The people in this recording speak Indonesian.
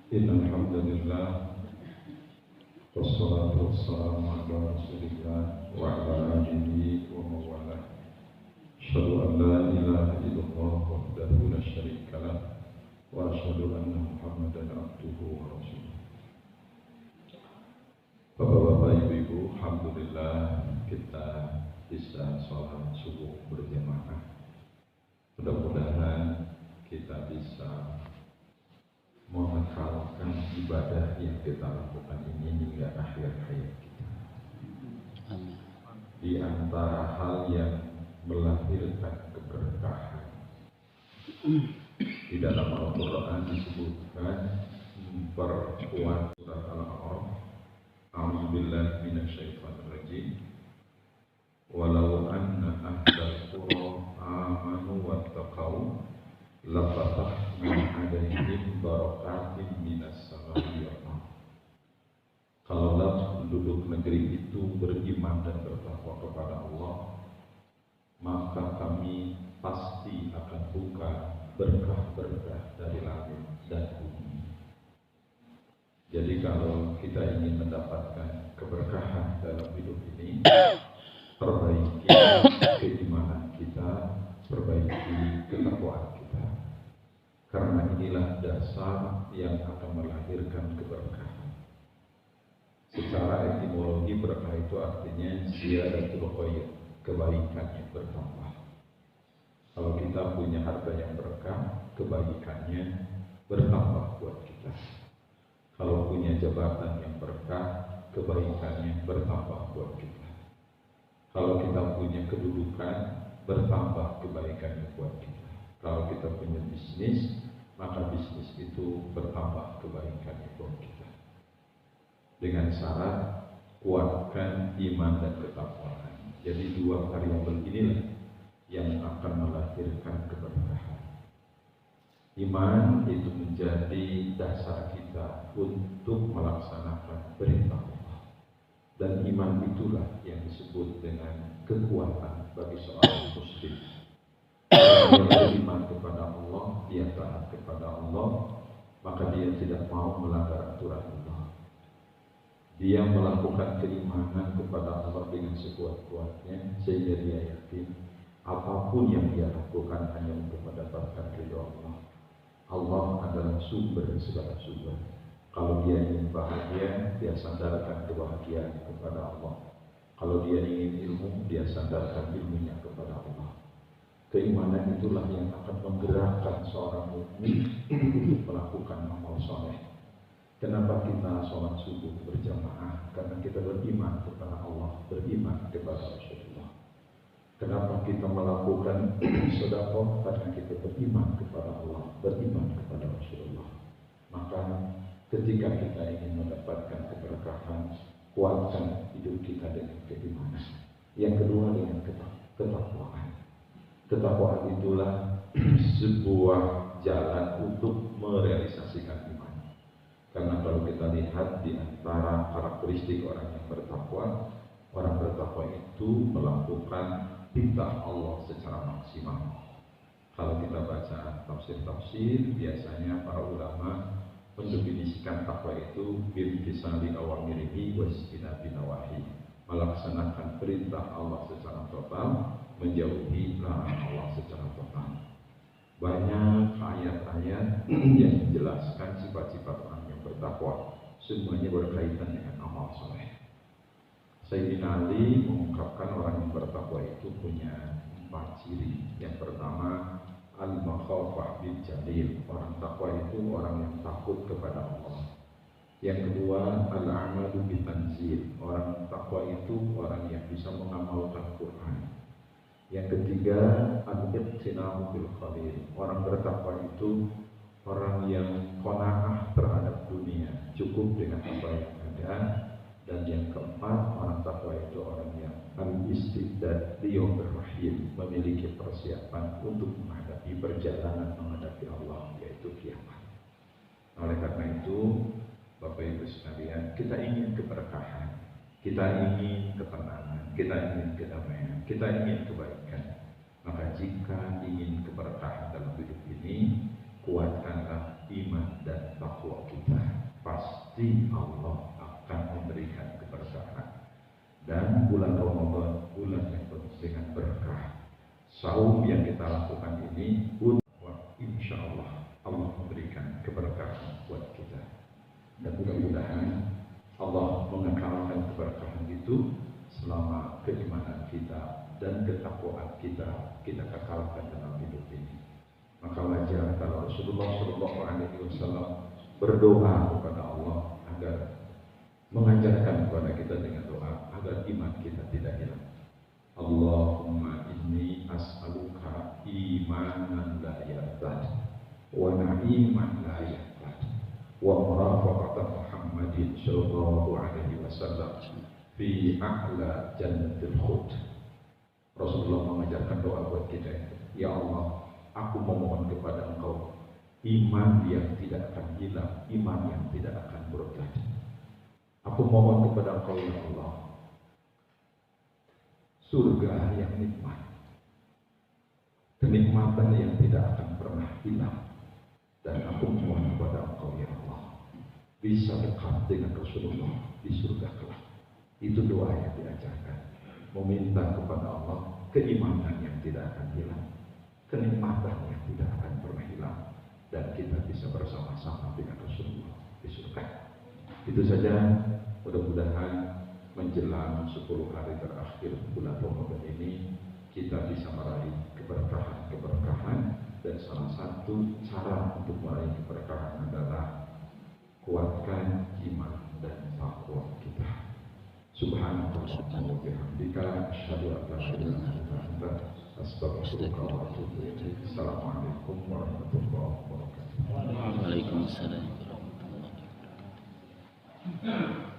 Innalhamdulillah wassalatu wassalamu ala rasulillah wa ala alihi wa mawalah. Asyhadu an la ilaha illallah wahdahu la syarika lah wa asyhadu anna Muhammadan abduhu wa rasuluh. Bapak-bapak, ibu-ibu, alhamdulillah kita bisa sholat subuh berjamaah. Mudah-mudahan kita bisa mengekalkan ibadah yang kita lakukan ini hingga akhir hayat kita. Amin. Di antara hal yang melahirkan keberkahan di dalam Al-Quran disebutkan memperkuat surat Al-A'raf, a'udzubillahi minasyaitonir rajim, walau anna ahlal qura amanu wattaqau lafatahna alaihim barakatin minas samai wal ardh. Kalaulah penduduk negeri itu beriman dan bertakwa kepada Allah, maka kami pasti akan buka berkah-berkah dari langit dan bumi. Jadi kalau kita ingin mendapatkan keberkahan dalam hidup ini, perbaiki keimanan kita, perbaiki ketakwaan kita. Karena inilah dasar yang akan melahirkan keberkahan. Secara etimologi berkah itu artinya ziyadatul khair, kebaikan yang bertambah. Kalau kita punya harta yang berkah, kebaikannya bertambah buat kita. Kalau punya jabatan yang berkah, kebaikannya bertambah buat kita. Kalau kita punya kedudukan, bertambah kebaikannya buat kita. Kalau kita punya bisnis, maka bisnis itu bertambah kebaikannya buat kita. Dengan syarat kuatkan iman dan ketakwaan. Jadi dua variabel inilah yang akan melahirkan keberkahan. Iman itu menjadi dasar kita untuk melaksanakan perintah Allah. Dan iman itulah yang disebut dengan kekuatan bagi seorang muslim. Dia beriman kepada Allah, dia taat kepada Allah, maka dia tidak mau melanggar aturan Allah. Dia melakukan keimanan kepada Allah dengan sekuat-kuatnya, sehingga dia yakin apapun yang dia lakukan hanya untuk mendapatkan ridha Allah. Allah adalah sumber segala sumber. Kalau dia ingin bahagia, dia sandarkan kebahagiaan kepada Allah. Kalau dia ingin ilmu, dia sandarkan ilmunya kepada Allah. Keimanan itulah yang akan menggerakkan seorang mukmin untuk melakukan amal soleh. Kenapa kita sholat subuh berjamaah? Karena kita beriman kepada Allah, beriman kepada Rasulullah. Kenapa kita melakukan sedekah? Karena kita beriman kepada Allah, beriman kepada Rasulullah. Maka ketika kita ingin mendapatkan keberkahan, kuatkan hidup kita dengan keimanan. Yang kedua dengan ketakwaan. Ketakwaan itulah sebuah jalan untuk merealisasikan iman. Karena kalau kita lihat di antara karakteristik orang yang bertakwa, orang bertakwa itu melakukan perintah Allah secara maksimal. Kalau kita baca tafsir-tafsir, biasanya para ulama mendefinisikan takwa itu bimtisali awamirihi wasjinabi nawahi, melaksanakan perintah Allah secara total, menjauhi larangan Allah secara total. Banyak ayat-ayat yang menjelaskan sifat-sifat orang yang bertakwa, semuanya berkaitan dengan amal soleh. Sayyidina Ali mengungkapkan orang yang bertakwa itu punya 4 ciri. Yang pertama, al-makhafah bil jalil, orang takwa itu orang yang takut kepada Allah. Yang kedua, al-amalu bitanzil, orang takwa itu orang yang bisa mengamalkan Quran. Yang ketiga, al-iqtinamu bil khalil, orang bertakwa itu orang yang qanaah terhadap dunia, cukup dengan apa yang ada. Dan yang keempat, orang takwa itu orang yang al-istiqdad liyaumir rahim, memiliki persiapan untuk menghadapi perjalanan menghadapi Allah, yaitu kiamat. Oleh karena itu, Bapak Ibu sekalian, kita ingin keberkahan, kita ingin ketenangan, kita ingin kedamaian, kita ingin kebaikan. Maka jika ingin keberkahan dalam hidup ini, kuatkanlah iman dan takwa kita, pasti Allah akan memberikan keberkahan. Dan bulan Ramadan, bulan yang penuh dengan berkah. Saum yang kita lakukan ini pun insya Allah Allah memberikan keberkahan buat kita. Dan mudah-mudahan Allah mengekalkan keberkahan itu selama keimanan kita dan ketakwaan kita kekalkan dalam hidup ini. Maka wajar kalau Rasulullah SAW berdoa kepada Allah agar mengajarkan kepada kita dengan doa agar iman kita tidak hilang. Allahumma inni as'aluka imanan la yartad wa na'iman la yartad wa murafaqata Muhammadin sallallahu alaihi wasallam fi a'la jannatil khuld. Rasulullah mengajarkan doa buat kita, ya Allah, aku memohon kepada Engkau iman yang tidak akan hilang, iman yang tidak akan berubah. Aku mohon kepada Engkau ya Allah, surga yang nikmat, kenikmatan yang tidak akan pernah hilang. Dan aku mohon kepada Engkau ya Allah, bisa dekat dengan Rasulullah di surga kelak. Itu doa yang diajarkan, meminta kepada Allah keimanan yang tidak akan hilang, kenikmatan yang tidak akan pernah hilang, dan kita bisa bersama-sama dengan Rasulullah di surga. Itu saja, mudah-mudahan menjelang 10 hari terakhir bulan Ramadan ini kita bisa meraih keberkahan, dan salah satu cara untuk meraih keberkahan adalah kuatkan iman dan takwa kita. Subhanallah wa bihamdika asyhadu an la ilaha illa anta astaghfiruka wa atubu ilaik. Assalamualaikum warahmatullahi wabarakatuh. Waalaikumsalam warahmatullahi wabarakatuh.